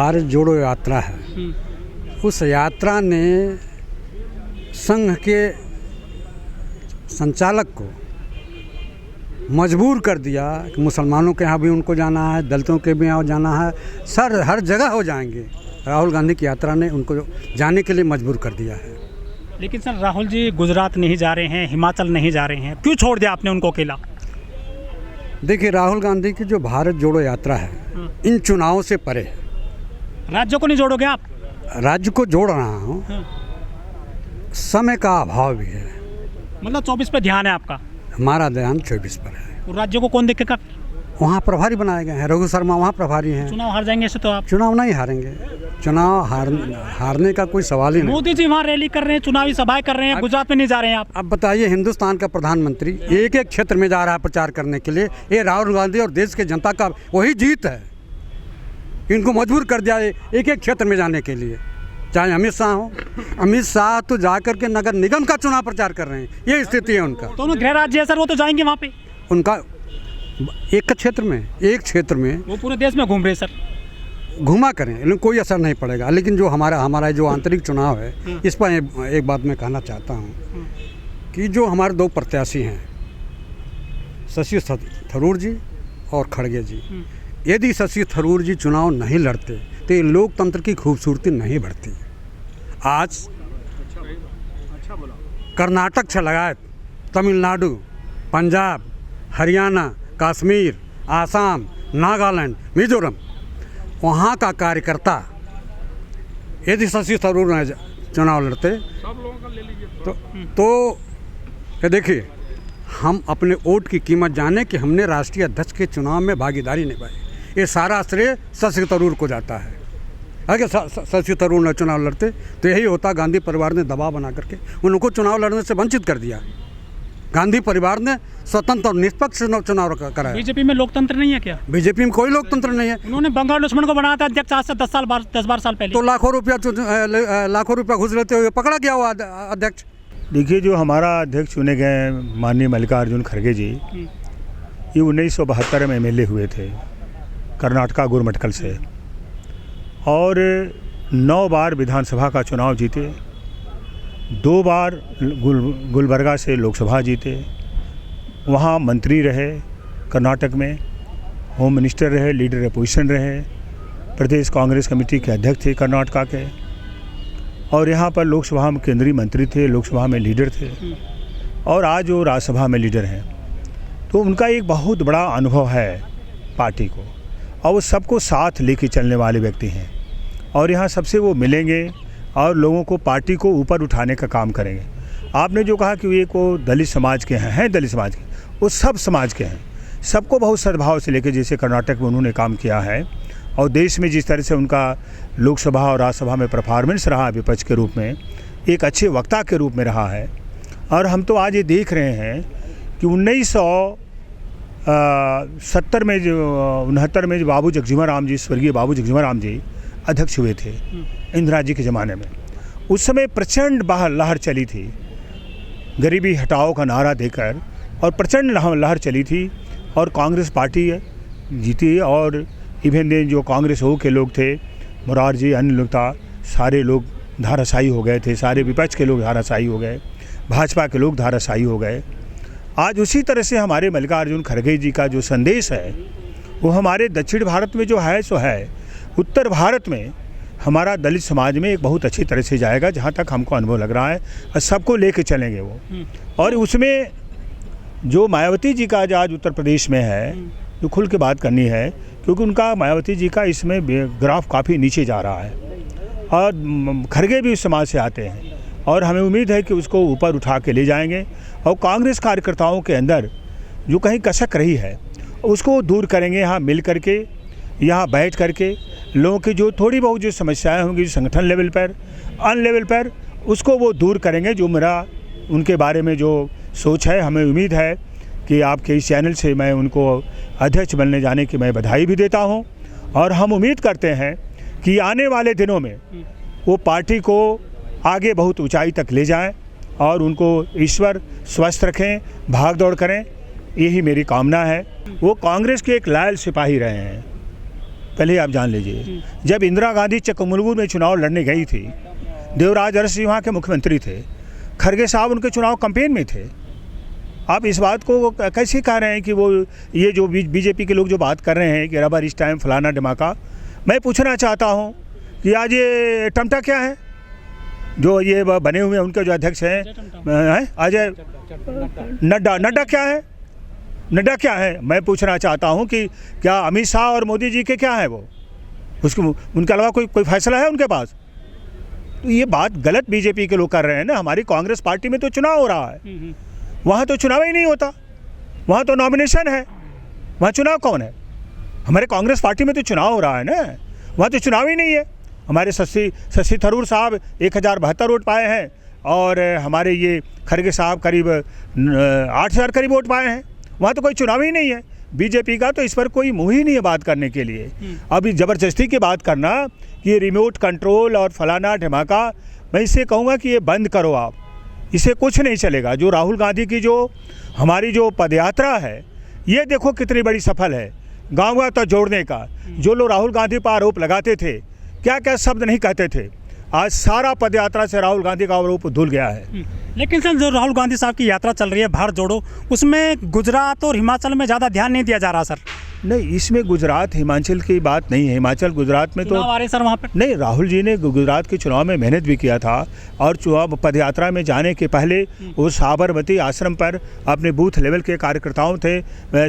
भारत जोड़ो यात्रा है, उस यात्रा ने संघ के संचालक को मजबूर कर दिया कि मुसलमानों के यहाँ भी उनको जाना है, दलितों के भी यहाँ जाना है, सर हर जगह हो जाएंगे। राहुल गांधी की यात्रा ने उनको जाने के लिए मजबूर कर दिया है। लेकिन सर राहुल जी गुजरात नहीं जा रहे हैं, हिमाचल नहीं जा रहे हैं, क्यों छोड़ दिया आपने उनको अकेला? देखिए, राहुल गांधी की जो भारत जोड़ो यात्रा है इन चुनावों से परे है। राज्यों को नहीं जोड़ोगे आप? राज्य को जोड़ रहा हूँ, समय का अभाव भी है। मतलब 24 पे ध्यान है आपका? हमारा ध्यान 24 पर है। और राज्यों को कौन देखेगा? वहाँ प्रभारी बनाए गए हैं, रघु शर्मा वहाँ प्रभारी हैं। चुनाव हार जाएंगे ऐसे तो आप? चुनाव नहीं हारेंगे, चुनाव हारने का कोई सवाल ही नहीं। मोदी जी वहाँ रैली कर रहे हैं, चुनावी सभाएं कर रहे हैं, गुजरात में नहीं जा रहे हैं आप? अब बताइए, हिंदुस्तान का प्रधानमंत्री एक एक क्षेत्र में जा रहा है प्रचार करने के लिए। ये राहुल गांधी और देश की जनता का वही जीत है, इनको मजबूर कर दिया एक एक क्षेत्र में जाने के लिए। चाहे अमित शाह हो, अमित शाह तो जाकर के नगर निगम का चुनाव प्रचार कर रहे हैं, ये स्थिति है उनका। दोनों गृह राज्य है सर, वो तो जाएंगे वहाँ पे। उनका एक क्षेत्र में वो पूरे देश में घूम रहे सर। घुमा करें, लेकिन कोई असर नहीं पड़ेगा। लेकिन जो हमारा जो आंतरिक चुनाव है, इस पर एक बात मैं कहना चाहता हूँ कि जो हमारे दो प्रत्याशी हैं, शशि थरूर जी और खड़गे जी, यदि शशि थरूर जी चुनाव नहीं लड़ते तो ये लोकतंत्र की खूबसूरती नहीं बढ़ती। आज कर्नाटक से लगाए तमिलनाडु, पंजाब, हरियाणा, कश्मीर, आसाम, नागालैंड, मिजोरम, वहाँ का कार्यकर्ता यदि शशि थरूर ने चुनाव लड़ते तो देखिए, हम अपने वोट की कीमत जाने कि हमने राष्ट्रीय अध्यक्ष के चुनाव में भागीदारी निभाई। ये सारा श्रेय शशि थरूर को जाता है। अगर शशि थरूर ने चुनाव लड़ते तो यही होता। गांधी परिवार ने दबाव बना करके उनको चुनाव लड़ने से वंचित कर दिया। गांधी परिवार ने स्वतंत्र और निष्पक्ष चुनाव कराया। बीजेपी में लोकतंत्र नहीं है क्या? बीजेपी में कोई लोकतंत्र नहीं है। उन्होंने बंगाल लक्ष्मण को बनाया था अध्यक्ष आज से 10-12 साल पहले। तो लाखों रुपया घुस लेते हुए पकड़ा गया हुआ अध्यक्ष। देखिए, जो हमारा अध्यक्ष चुने गए माननीय मल्लिकार्जुन खड़गे जी, ये 1972 में MLA हुए थे कर्नाटका गुरमटकल से, और 9 बार विधानसभा का चुनाव जीते, 2 बार गुलबर्गा से लोकसभा जीते, वहाँ मंत्री रहे, कर्नाटक में होम मिनिस्टर रहे, लीडर अपोजिशन रहे, प्रदेश कांग्रेस कमेटी के अध्यक्ष थे कर्नाटका के, और यहाँ पर लोकसभा में केंद्रीय मंत्री थे, लोकसभा में लीडर थे, और आज वो राज्यसभा में लीडर हैं। तो उनका एक बहुत बड़ा अनुभव है पार्टी को, और वो सबको साथ लेके चलने वाले व्यक्ति हैं, और यहाँ सबसे वो मिलेंगे और लोगों को, पार्टी को ऊपर उठाने का काम करेंगे। आपने जो कहा कि वो दलित समाज के हैं दलित समाज के, वो सब समाज के हैं, सबको बहुत सद्भाव से लेके, जैसे कर्नाटक में उन्होंने काम किया है, और देश में जिस तरह से उनका लोकसभा और राज्यसभा में परफॉर्मेंस रहा विपक्ष के रूप में, एक अच्छे वक्ता के रूप में रहा है। और हम तो आज ये देख रहे हैं कि 1970 में 69 में जो बाबू जगजीवन राम जी, स्वर्गीय बाबू जगजीवन राम जी अध्यक्ष हुए थे इंदिरा जी के ज़माने में, उस समय प्रचंड लहर चली थी, गरीबी हटाओ का नारा देकर, और प्रचंड लहर चली थी, और कांग्रेस पार्टी जीती। और इवन देन जो कांग्रेस हो के लोग थे, मोरारजी, अन्य लोग था, सारे लोग धाराशायी हो गए थे, सारे विपक्ष के लोग धाराशायी हो गए, भाजपा के लोग धाराशायी हो गए। आज उसी तरह से हमारे मल्लिकार्जुन खड़गे जी का जो संदेश है, वो हमारे दक्षिण भारत में जो है सो है, उत्तर भारत में हमारा दलित समाज में एक बहुत अच्छी तरह से जाएगा, जहाँ तक हमको अनुभव लग रहा है, और सबको लेके चलेंगे वो। और उसमें जो मायावती जी का आज उत्तर प्रदेश में है, जो खुल के बात करनी है, क्योंकि उनका मायावती जी का इसमें ग्राफ काफ़ी नीचे जा रहा है, और खड़गे भी उस समाज से आते हैं, और हमें उम्मीद है कि उसको ऊपर उठा के ले जाएंगे, और कांग्रेस कार्यकर्ताओं के अंदर जो कहीं कसक रही है उसको दूर करेंगे। यहाँ मिल करके, यहाँ बैठ करके लोगों की जो थोड़ी बहुत जो समस्याएं होंगी संगठन लेवल पर, अन लेवल पर, उसको वो दूर करेंगे। जो मेरा उनके बारे में जो सोच है, हमें उम्मीद है कि आपके इस चैनल से मैं उनको अध्यक्ष बनने जाने की मैं बधाई भी देता हूं, और हम उम्मीद करते हैं कि आने वाले दिनों में वो पार्टी को आगे बहुत ऊंचाई तक ले जाएं, और उनको ईश्वर स्वस्थ रखें, भाग दौड़ करें, यही मेरी कामना है। वो कांग्रेस के एक लायल सिपाही रहे हैं, पहले आप जान लीजिए, जब इंदिरा गांधी चिक्कमगलुरु में चुनाव लड़ने गई थी, देवराज अरस जी वहाँ के मुख्यमंत्री थे, खड़गे साहब उनके चुनाव कैंपेन में थे। आप इस बात को कैसे कह रहे हैं कि वो ये जो बीजेपी के लोग जो बात कर रहे हैं कि रबर स्टैम्प फलाना धमाका। मैं पूछना चाहता हूँ कि आज ये टमटा क्या है जो ये बने हुए हैं, उनके जो अध्यक्ष हैं अजय नड्डा क्या है, नड्डा क्या है? मैं पूछना चाहता हूं कि क्या अमित शाह और मोदी जी के क्या है वो, उसको उनके अलावा कोई फैसला है उनके पास? तो ये बात गलत बीजेपी के लोग कर रहे हैं ना। हमारी कांग्रेस पार्टी में तो चुनाव हो रहा है, वहाँ तो चुनाव ही नहीं होता, वहाँ तो नॉमिनेशन है, वहाँ चुनाव कौन है? हमारे कांग्रेस पार्टी में तो चुनाव हो रहा है ना, वहाँ तो चुनाव ही नहीं है। हमारे शशि थरूर साहब 1072 वोट पाए हैं और हमारे ये खड़गे साहब करीब 8000 करीब वोट पाए हैं, वहाँ तो कोई चुनाव ही नहीं है। बीजेपी का तो इस पर कोई मुँह ही नहीं है बात करने के लिए। अभी ज़बरदस्ती की बात करना, ये रिमोट कंट्रोल और फलाना धमाका, मैं इससे कहूँगा कि ये बंद करो आप, इससे कुछ नहीं चलेगा। जो राहुल गांधी की जो हमारी जो पदयात्रा है, ये देखो कितनी बड़ी सफल है, गाँव तक जोड़ने का। जो लोग राहुल गांधी पर आरोप लगाते थे, क्या क्या शब्द नहीं कहते थे, आज सारा पदयात्रा से राहुल गांधी का आरोप धुल गया है। लेकिन सर, जो राहुल गांधी साहब की यात्रा चल रही है भारत जोड़ो, उसमें गुजरात और हिमाचल में ज़्यादा ध्यान नहीं दिया जा रहा सर। नहीं, इसमें गुजरात हिमाचल की बात नहीं है। हिमाचल गुजरात में तो आ रहे सर वहाँ पर नहीं, राहुल जी ने गुजरात के चुनाव में मेहनत भी किया था और चुनाव पदयात्रा में जाने के पहले वो साबरमती आश्रम पर अपने बूथ लेवल के कार्यकर्ताओं थे,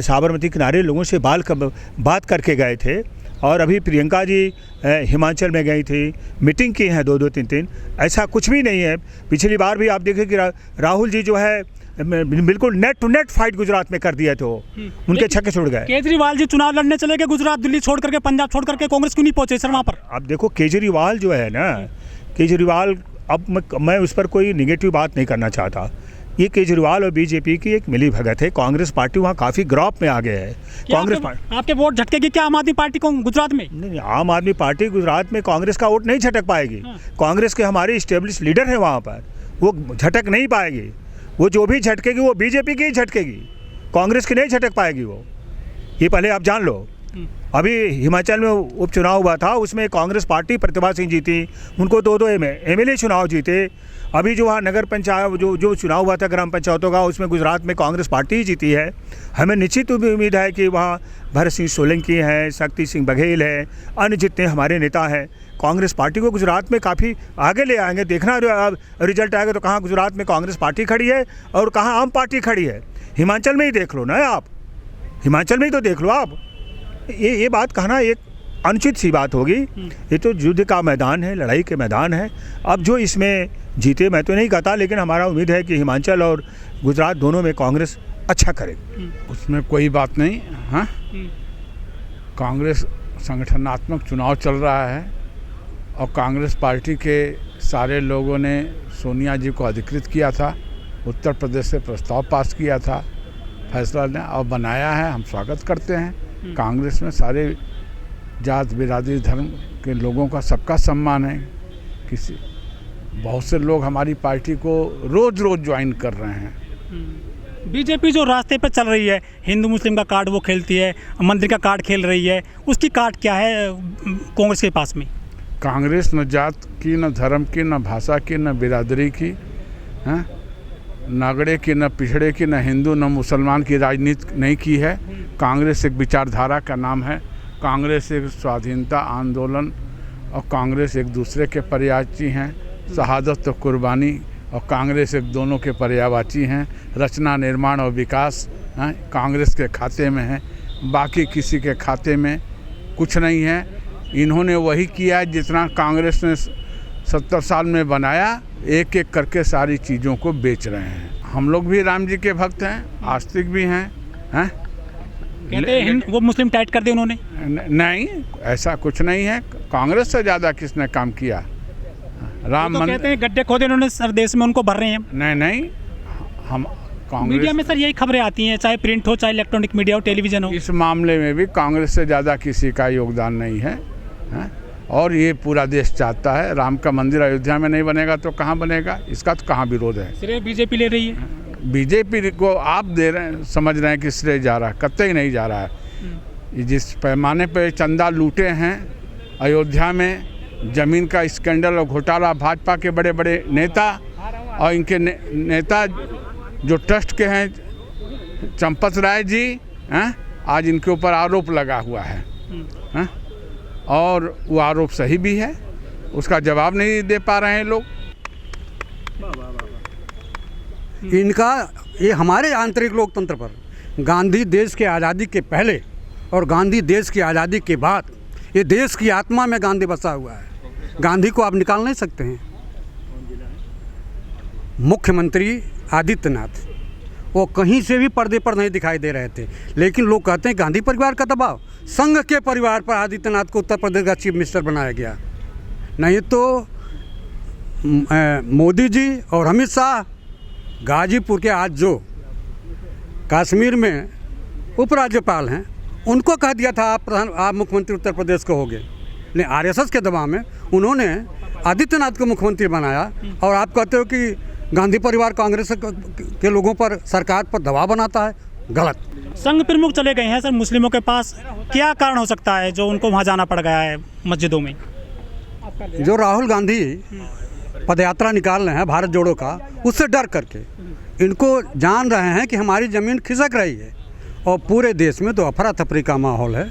साबरमती किनारे लोगों से बात करके गए थे। और अभी प्रियंका जी हिमाचल में गई थी, मीटिंग की हैं 2-2, 3-3, ऐसा कुछ भी नहीं है। पिछली बार भी आप देखें कि राहुल जी जो है बिल्कुल net to net fight Gujarat में कर दिया, तो उनके छक्के छुड़ गए। केजरीवाल जी चुनाव लड़ने चले गए गुजरात, दिल्ली छोड़ करके, पंजाब छोड़ करके, कांग्रेस क्यों नहीं पहुंचे सर वहाँ पर? अब देखो केजरीवाल जो है ना, केजरीवाल, अब मैं उस पर कोई निगेटिव बात नहीं करना चाहता। ये केजरीवाल और बीजेपी की एक मिली भगत है। कांग्रेस पार्टी वहाँ काफ़ी ग्रॉप में आ गया है। कांग्रेस पार्टी आपके वोट झटकेगी क्या आम आदमी पार्टी को गुजरात में? नहीं, आम आदमी पार्टी गुजरात में कांग्रेस का वोट नहीं झटक पाएगी। कांग्रेस के हमारे स्टेब्लिश लीडर हैं वहाँ पर, वो झटक नहीं पाएगी। वो जो भी झटकेगी वो बीजेपी की ही झटकेगी, कांग्रेस की नहीं झटक पाएगी वो, ये पहले आप जान लो। अभी हिमाचल में उपचुनाव हुआ था, उसमें कांग्रेस पार्टी प्रतिभा सिंह जीती, उनको 2-2 एमएलए चुनाव जीते। अभी जो वहाँ नगर पंचायत जो चुनाव हुआ था ग्राम पंचायतों का, उसमें गुजरात में कांग्रेस पार्टी ही जीती है। हमें निश्चित उम्मीद है कि वहाँ भरत सिंह सोलंकी हैं, शक्ति सिंह बघेल है, अन्य जितने हमारे नेता हैं, कांग्रेस पार्टी को गुजरात में काफ़ी आगे ले आएंगे। देखना अब रिजल्ट आएगा तो कहाँ गुजरात में कांग्रेस पार्टी खड़ी है और कहाँ आम पार्टी खड़ी है। हिमाचल में ही देख लो ना आप, हिमाचल में ही तो देख लो आप। ये बात कहना एक अनुचित सी बात होगी। ये तो युद्ध का मैदान है, लड़ाई के मैदान है। अब जो इसमें जीते मैं तो नहीं कहता, लेकिन हमारा उम्मीद है कि हिमाचल और गुजरात दोनों में कांग्रेस अच्छा करेगी, उसमें कोई बात नहीं। हाँ, कांग्रेस संगठनात्मक चुनाव चल रहा है और कांग्रेस पार्टी के सारे लोगों ने सोनिया जी को अधिकृत किया था, उत्तर प्रदेश से प्रस्ताव पास किया था, फैसला ने और बनाया है, हम स्वागत करते हैं। कांग्रेस में सारे जात बिरादरी धर्म के लोगों का सबका सम्मान है। बहुत से लोग हमारी पार्टी को रोज़ ज्वाइन कर रहे हैं। बीजेपी जो रास्ते पे चल रही है, हिंदू मुस्लिम का कार्ड वो खेलती है, मंदिर का कार्ड खेल रही है, उसकी कार्ड क्या है कांग्रेस के पास में? कांग्रेस न जात की, न धर्म की, न भाषा की, न बिरादरी की, हैं, नागड़े की, न पिछड़े की, न हिंदू न मुसलमान की राजनीति नहीं की है। कांग्रेस एक विचारधारा का नाम है। कांग्रेस एक स्वाधीनता आंदोलन और कांग्रेस एक दूसरे के पर्यायवाची हैं। शहादत और कुर्बानी और कांग्रेस एक दोनों के पर्यायवाची हैं। रचना, निर्माण और विकास कांग्रेस के खाते में है, बाकी किसी के खाते में कुछ नहीं है। इन्होंने वही किया है जितना कांग्रेस ने 70 साल में बनाया, एक एक करके सारी चीज़ों को बेच रहे हैं। हम लोग भी राम जी के भक्त हैं, आस्तिक भी हैं। कहते हैं वो मुस्लिम टाइट कर दे उन्होंने। नहीं, ऐसा कुछ नहीं है। कांग्रेस से ज़्यादा किसने काम किया? राम तो कहते हैं गड्ढे खोदे उन्होंने सर, देश में उनको भर रहे हैं। नहीं, हम कांग्रेस मीडिया में सर यही खबरें आती हैं, चाहे प्रिंट हो, चाहे इलेक्ट्रॉनिक मीडिया हो, टेलीविज़न हो। इस मामले में भी कांग्रेस से ज़्यादा किसी का योगदान नहीं है। और ये पूरा देश चाहता है, राम का मंदिर अयोध्या में नहीं बनेगा तो कहाँ बनेगा? इसका तो कहाँ विरोध है? श्रेय बीजेपी ले रही है। बीजेपी को आप दे रहे हैं, समझ रहे हैं कि श्रेय जा रहा है, कतई नहीं जा रहा है। जिस पैमाने पे चंदा लूटे हैं अयोध्या में, ज़मीन का स्कैंडल और घोटाला, भाजपा के बड़े बड़े नेता और इनके नेता जो ट्रस्ट के हैं, चंपत राय जी हैं, आज इनके ऊपर आरोप लगा हुआ है हैं? और वो आरोप सही भी है, उसका जवाब नहीं दे पा रहे हैं लोग। इनका ये हमारे आंतरिक लोकतंत्र पर, गांधी देश के आज़ादी के पहले और गांधी देश की आज़ादी के बाद, ये देश की आत्मा में गांधी बसा हुआ है। गांधी को आप निकाल नहीं सकते हैं। मुख्यमंत्री आदित्यनाथ वो कहीं से भी पर्दे पर नहीं दिखाई दे रहे थे, लेकिन लोग कहते हैं गांधी परिवार का दबाव, संघ के परिवार पर आदित्यनाथ को उत्तर प्रदेश का चीफ मिनिस्टर बनाया गया। नहीं तो मोदी जी और अमित शाह गाजीपुर के आज जो कश्मीर में उपराज्यपाल हैं, उनको कह दिया था आप मुख्यमंत्री उत्तर प्रदेश को होंगे, लेकिन आरएसएस के दबाव में उन्होंने आदित्यनाथ को मुख्यमंत्री बनाया। और आप कहते हो कि गांधी परिवार कांग्रेस के लोगों पर, सरकार पर दबाव बनाता है, गलत। संघ प्रमुख चले गए हैं सर मुस्लिमों के पास, क्या कारण हो सकता है जो उनको वहाँ जाना पड़ गया है मस्जिदों में? जो राहुल गांधी पदयात्रा निकाल रहे हैं भारत जोड़ो का, उससे डर करके इनको जान रहे हैं कि हमारी ज़मीन खिसक रही है और पूरे देश में तो अफरा तफरी का माहौल है,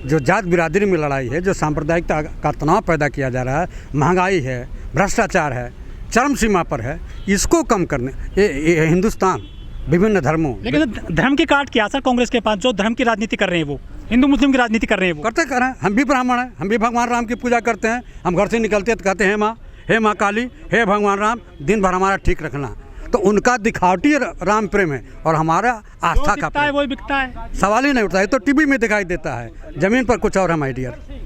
जो जात बिरादरी में लड़ाई है, जो सांप्रदायिकता का तनाव पैदा किया जा रहा है, महंगाई है, भ्रष्टाचार है, चरम सीमा पर है। इसको कम करने ये हिंदुस्तान विभिन्न धर्मों, लेकिन धर्म की काट क्या सर कांग्रेस के पास, जो धर्म की राजनीति कर रहे हैं वो हिंदू मुस्लिम की राजनीति कर रहे हैं वो करते कर रहे हैं। हम भी ब्राह्मण हैं, हम भी भगवान राम की पूजा करते हैं। हम घर से निकलते हैं तो कहते हैं हे माँ काली, हे भगवान राम, दिन भर हमारा ठीक रखना। तो उनका दिखावटी राम प्रेम है और हमारा आस्था का प्रेम, वही बिकता है। सवाल ही नहीं उठता है। तो टीवी में दिखाई देता है, जमीन पर कुछ और है माय डियर।